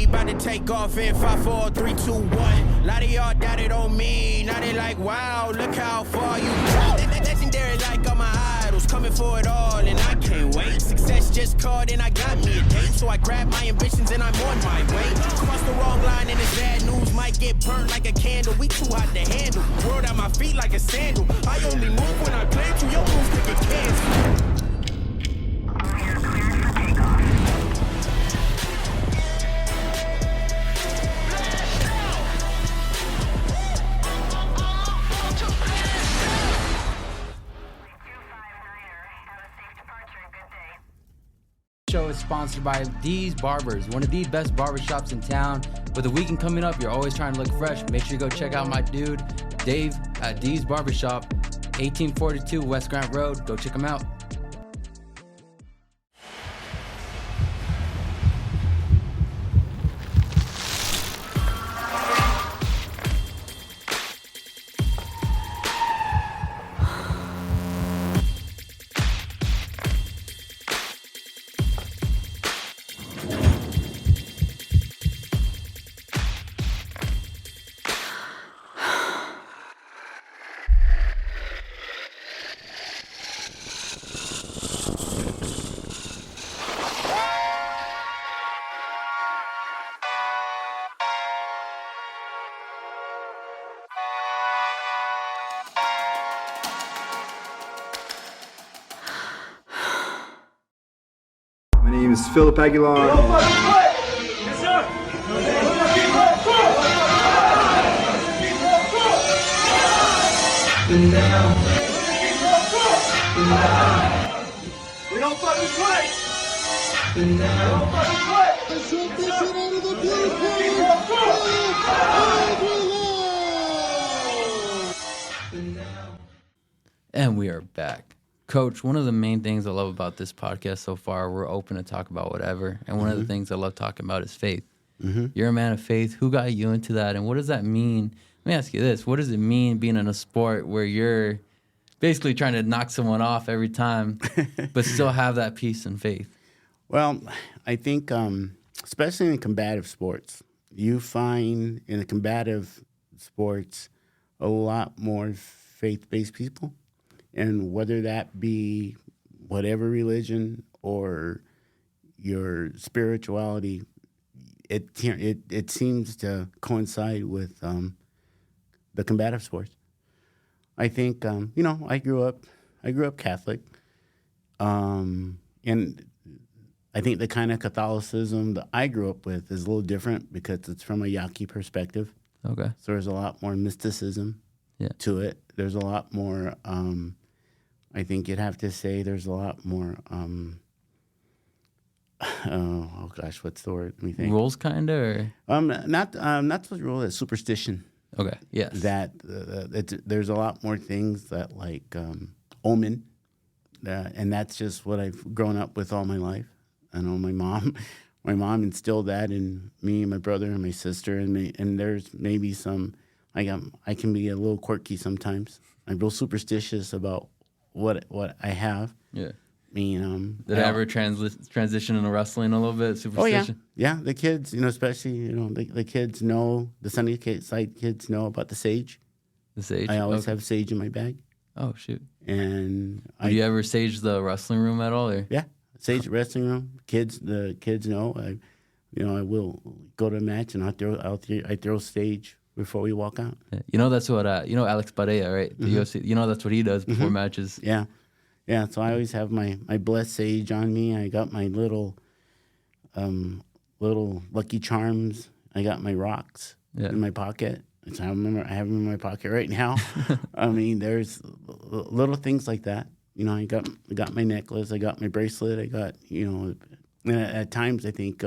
About to take off in 5, 4, 3, 2, 1. Lot of y'all doubted on me. Now they like, wow, look how far you got. Legendary like all my idols, coming for it all, and I can't wait. Success just called and I got me a date. So I grabbed my ambitions and I'm on my way. Cross the wrong line and it's bad news. Might get burnt like a candle. We too hot to handle. World at my feet like a sandal. I only move when I play to your moves could get canceled. Show is sponsored by D's Barbers, one of the best barbershops in town. With the weekend coming up, you're always trying to look fresh. Make sure you go check out my dude, Dave, at D's Barbershop, 1842 West Grant Road. Go check him out. My name is Philip Aguilar. Yes, sir. We don't fucking play. We don't fucking play. And we are back. Coach, one of the main things I love about this podcast so far, we're open to talk about whatever. And one of the things I love talking about is faith. You're a man of faith. Who got you into that? And what does that mean? Let me ask you this. What does it mean being in a sport where you're basically trying to knock someone off every time, but still have that peace and faith? Well, I think, especially in combative sports, you find in the combative sports a lot more faith-based people. And whether that be whatever religion or your spirituality, it seems to coincide with the combative sports. I think I grew up Catholic, and I think the kind of Catholicism that I grew up with is a little different because it's from a Yaqui perspective. Okay, so there's a lot more mysticism to it. There's a lot more. I think you'd have to say there's a lot more. Oh gosh, what's the word? Let me think. Rules, kind of. Not the rule. It's superstition. Okay. Yes. That there's a lot more things that like omen, and that's just what I've grown up with all my life. I know my mom instilled that in me and my brother and my sister and me. And there's maybe some. I can be a little quirky sometimes. I'm real superstitious about what I have. Yeah. I mean, did I ever transition into wrestling a little bit? Superstition? Oh yeah. The kids, especially the kids know, the Sunny side kids know about the sage. The sage. I always have sage in my bag. Oh shoot! And do you ever sage the wrestling room at all? Or? Yeah, sage the wrestling room. The kids know. I will go to a match and I throw sage before we walk out. Yeah. That's what Alex Barea, right? The UFC. That's what he does before matches. Yeah. So I always have my blessed sage on me. I got my little little Lucky Charms. I got my rocks in my pocket. So I remember I have them in my pocket right now. I mean, there's little things like that. You know, I got my necklace. I got my bracelet. I got, you know, and at times I think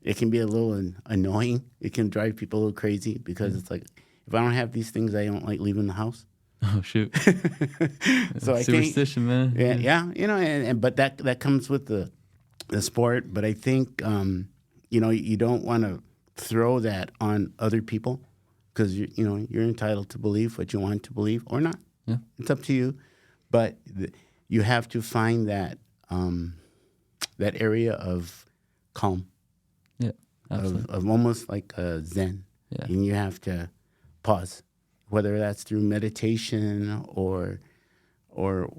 it can be a little annoying. It can drive people a little crazy because it's like, if I don't have these things, I don't like leaving the house. Oh shoot! So I superstition, man. Yeah, you know, but that comes with the sport. But I think you know, you don't want to throw that on other people because you know you're entitled to believe what you want to believe or not. Yeah, it's up to you. But you have to find that that area of calm. Yeah, absolutely. Of almost like a zen. Yeah, and you have to pause, whether that's through meditation or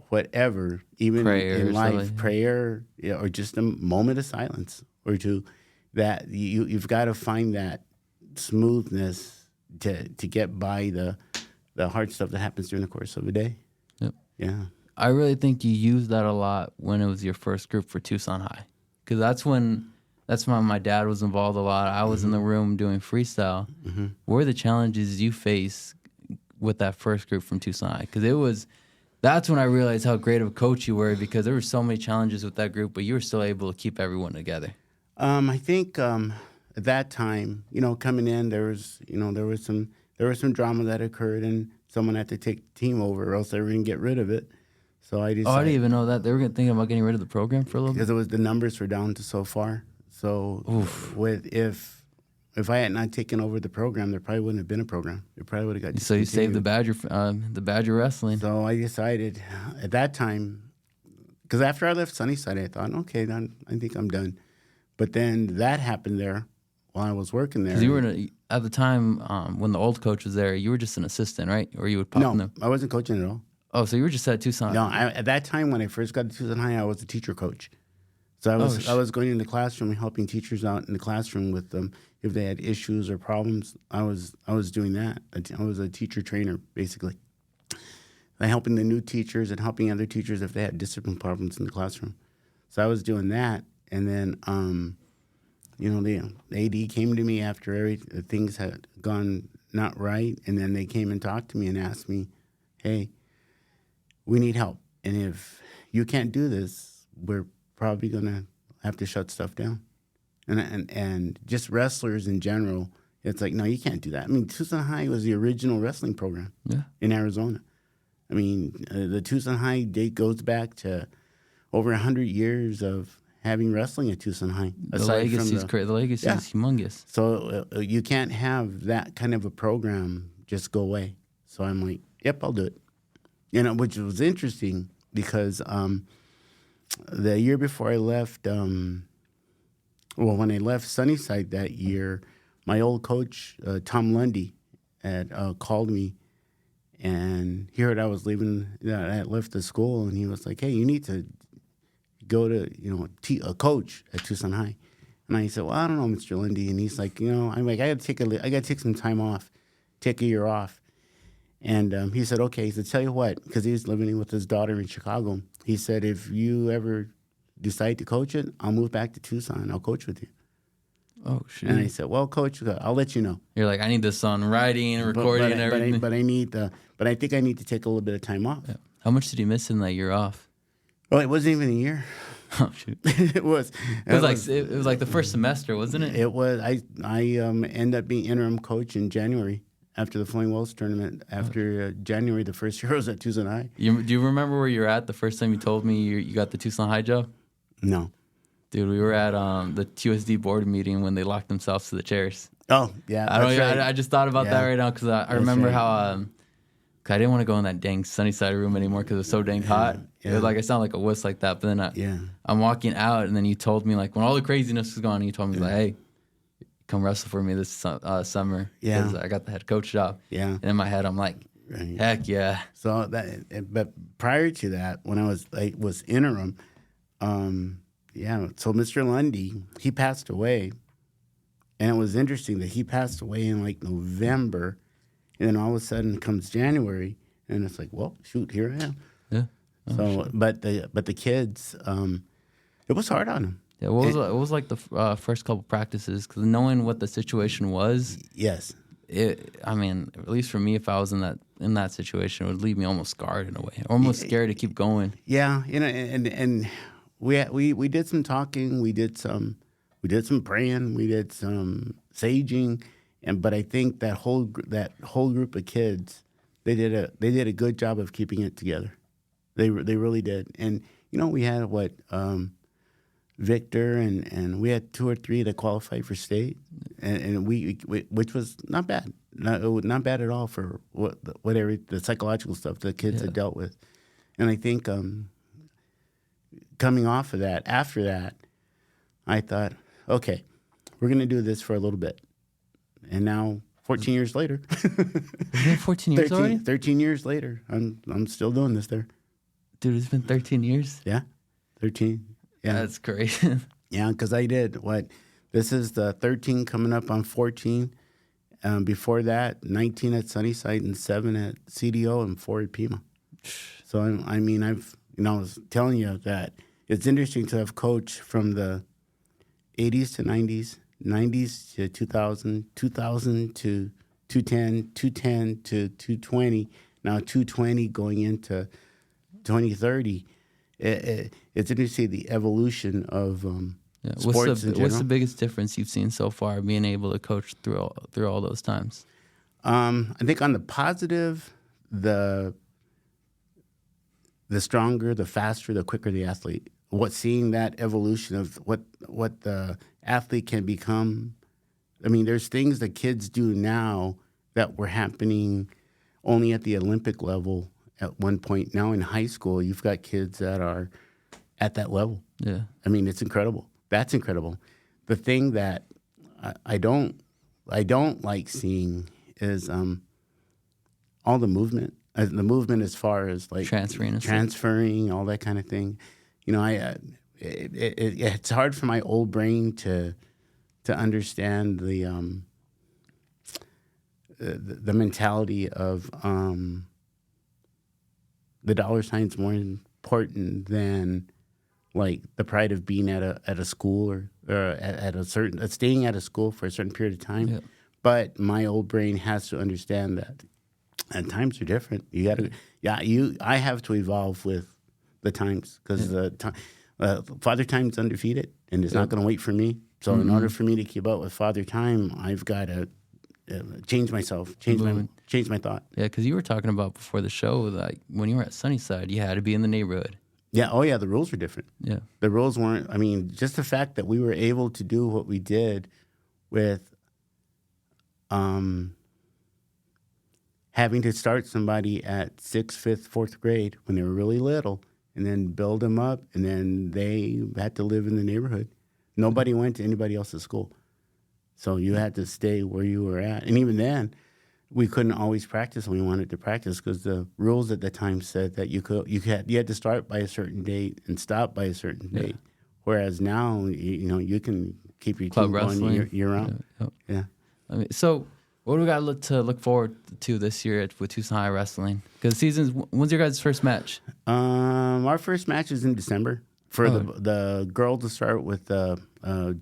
whatever, even in life, prayer, or just a moment of silence or two. That you've got to find that smoothness to get by the hard stuff that happens during the course of a day. Yep. Yeah. I really think you used that a lot when it was your first group for Tucson High, because that's when my dad was involved a lot. I was in the room doing freestyle. What were the challenges you faced with that first group from Tucson High? Because that's when I realized how great of a coach you were, because there were so many challenges with that group, but you were still able to keep everyone together. I think at that time, you know, coming in, there was some drama that occurred, and someone had to take the team over, or else they were going to get rid of it. So I decided. Oh, I didn't even know that they were thinking about getting rid of the program for a little bit. Because the numbers were down to so far. So if I had not taken over the program, there probably wouldn't have been a program. It probably would have got. So you saved the Badger wrestling. So I decided at that time, because after I left Sunnyside, I thought, okay, then I think I'm done. But then that happened there while I was working there. Because you were at the time when the old coach was there, you were just an assistant, right? Or you would pop in there? No, I wasn't coaching at all. Oh, so you were just at Tucson? No, at that time when I first got to Tucson High, I was a teacher coach. So I was going in the classroom and helping teachers out in the classroom with them if they had issues or problems. I was doing that. I was a teacher trainer basically, and helping the new teachers and helping other teachers if they had discipline problems in the classroom. So I was doing that, and then you know, the AD came to me after things had gone not right, and then they came and talked to me and asked me, "Hey, we need help, and if you can't do this, we're probably gonna have to shut stuff down." And just wrestlers in general, it's like, no, you can't do that. I mean, Tucson High was the original wrestling program in Arizona. I mean, the Tucson High date goes back to over 100 years of having wrestling at Tucson High. The legacy is humongous. So you can't have that kind of a program just go away. So I'm like, yep, I'll do it. You know, which was interesting because the year before I left, when I left Sunnyside that year, my old coach, Tom Lundy, had called me, and he heard I was leaving, I had left the school, and he was like, "Hey, you need to go to, you know, a coach at Tucson High." And I said, "Well, I don't know, Mr. Lundy." And he's like, "You know," I'm like, I got to take some time off, take a year off. And he said, "Okay." He said, "Tell you what," because he was living with his daughter in Chicago. He said, "If you ever decide to coach it, I'll move back to Tucson. I'll coach with you." Oh, shoot. And I said, "Well, Coach, I'll let you know." You're like, I need this on writing and recording and everything. But I think I need to take a little bit of time off. Yeah. How much did you miss in that year off? Well, it wasn't even a year. Oh shoot! It was like the first semester, wasn't it? It was. I ended up being interim coach in January after the Flying Wells tournament. After January, the first year I was at Tucson High. Do you remember where you were at the first time you told me you got the Tucson High job? No. Dude, we were at the TUSD board meeting when they locked themselves to the chairs. Oh yeah, I just thought about that right now because I remember how I didn't want to go in that dang Sunnyside room anymore because it was so dang hot. Yeah. It was like I sound like a wuss like that. But then I'm walking out, and then you told me, like, when all the craziness was gone, you told me like, "Hey, come wrestle for me this summer." Yeah, because I got the head coach job. Yeah, and in my head, I'm like, heck yeah. So but prior to that, when I was interim, so Mr. Lundy, he passed away, and it was interesting that he passed away in like November. And then all of a sudden comes January, and it's like, well, shoot, here I am. Yeah. Oh, so, but the kids, it was hard on them. Yeah, what was like the first couple practices? Because knowing what the situation was, yes, I mean, at least for me, if I was in that situation, it would leave me almost scarred in a way, almost scared to keep going. Yeah, and we did some talking, we did some praying, we did some saging, but I think that whole group of kids, they did a good job of keeping it together. They really did, and we had Victor and we had 2 or 3 that qualified for state, and we which was not bad, not bad at all for whatever the psychological stuff the kids had dealt with, and I think coming off of that, after that, I thought, okay, we're gonna do this for a little bit, and now 14 years later, 14 years already? 13 years later, I'm still doing this there. Dude, it's been 13 years. Yeah, 13. Yeah, that's great. Yeah, because I did this is the 13 coming up on 14. Before that, 19 at Sunnyside and 7 at CDO and 4 at Pima. So I was telling you that it's interesting to have coached from the 80s to 90s, 90s to 2000, 2000 to 210, 210 to 220, now 220 going into 2030. It's interesting to see the evolution of sports in general. What's the biggest difference you've seen so far being able to coach through all those times? I think on the positive, the stronger, the faster, the quicker the athlete. Seeing that evolution of what the athlete can become. I mean, there's things that kids do now that were happening only at the Olympic level at one point. Now in high school, you've got kids that are at that level. Yeah. I mean, it's incredible. That's incredible. The thing that I don't like seeing is all the movement. The movement as far as like transferring, all that kind of thing. It's hard for my old brain to understand the mentality of the dollar sign's more important than like the pride of being at a school or at a certain staying at a school for a certain period of time. Yeah. But my old brain has to understand that, and times are different. You got to, I have to evolve with the times because Father Time's undefeated and it's not going to wait for me. So in order for me to keep up with Father Time, I've got to change myself, change my thought. Yeah, because you were talking about before the show, like when you were at Sunnyside, you had to be in the neighborhood. Yeah. Oh, yeah. The rules were different. Yeah. The rules weren't. I mean, just the fact that we were able to do what we did with having to start somebody at 6th, 5th, 4th grade when they were really little and then build them up, and then they had to live in the neighborhood. Nobody went to anybody else's school. So you had to stay where you were at. And even then, we couldn't always practice when we wanted to practice because the rules at the time said that you had to start by a certain date and stop by a certain date. Whereas now, you can keep your team going year round. Yeah. I mean, so what do we got to look forward to this year with Tucson High Wrestling? Because when's your guys' first match? Our first match is in December for the girls to start with the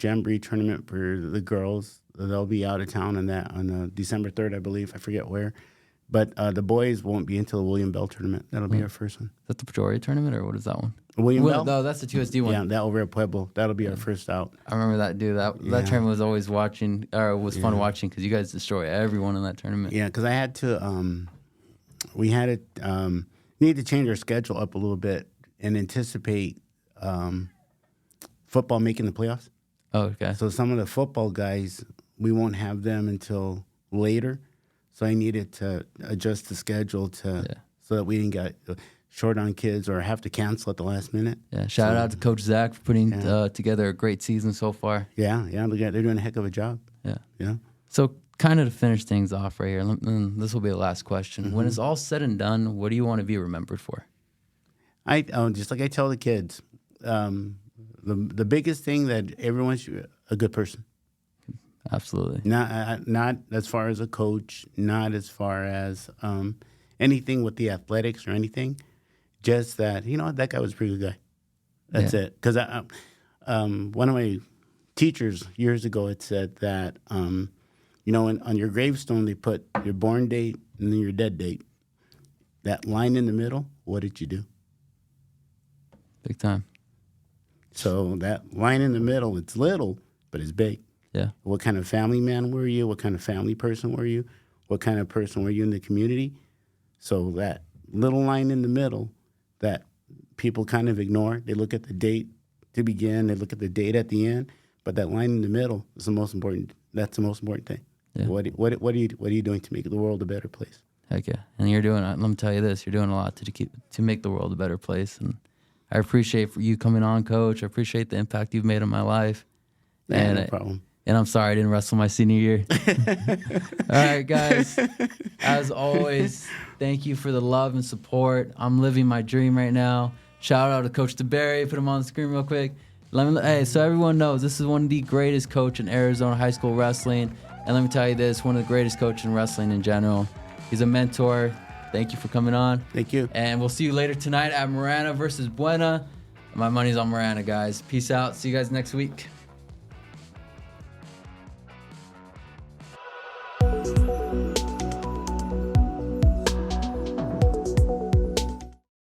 Jamboree tournament for the girls. They'll be out of town on December 3rd, I believe. I forget where. But the boys won't be until the William Bell tournament. That'll be our first one. Is that the Peoria tournament, or what is that one? William Bell? No, that's the TUSD one. Yeah, that over at Pueblo. That'll be our first out. I remember that, dude. That tournament was always watching, or was fun watching because you guys destroy everyone in that tournament. Yeah, because I had to, we had to, need to change our schedule up a little bit and anticipate football making the playoffs. Oh, okay. So some of the football guys, we won't have them until later. So I needed to adjust the schedule so that we didn't get short on kids or have to cancel at the last minute. Yeah, shout out to Coach Zach for putting together a great season so far. Yeah, they're doing a heck of a job. Yeah. So kind of to finish things off right here, and this will be the last question. Mm-hmm. When it's all said and done, what do you want to be remembered for? Just like I tell the kids, the biggest thing that everyone should, a good person. Absolutely. Not as far as a coach, not as far as anything with the athletics or anything. Just that, that guy was a pretty good guy. That's it. Because one of my teachers years ago had said that, you know, on your gravestone, they put your born date and then your dead date. That line in the middle, what did you do? Big time. So that line in the middle, it's little, but it's big. Yeah. What kind of family man were you? What kind of family person were you? What kind of person were you in the community? So that little line in the middle that people kind of ignore, they look at the date to begin, they look at the date at the end, but that line in the middle is the most important. That's the most important thing. Yeah. What are you doing to make the world a better place? Heck yeah. And you're doing, let me tell you this, you're doing a lot to make the world a better place. And I appreciate for you coming on, Coach. I appreciate the impact you've made on my life. Yeah, no problem. And I'm sorry I didn't wrestle my senior year. All right, guys. As always, thank you for the love and support. I'm living my dream right now. Shout out to Coach DeBerry. Put him on the screen real quick. Hey, so everyone knows this is one of the greatest coach in Arizona high school wrestling. And let me tell you this, one of the greatest coaches in wrestling in general. He's a mentor. Thank you for coming on. Thank you. And we'll see you later tonight at Marana versus Buena. My money's on Marana, guys. Peace out. See you guys next week.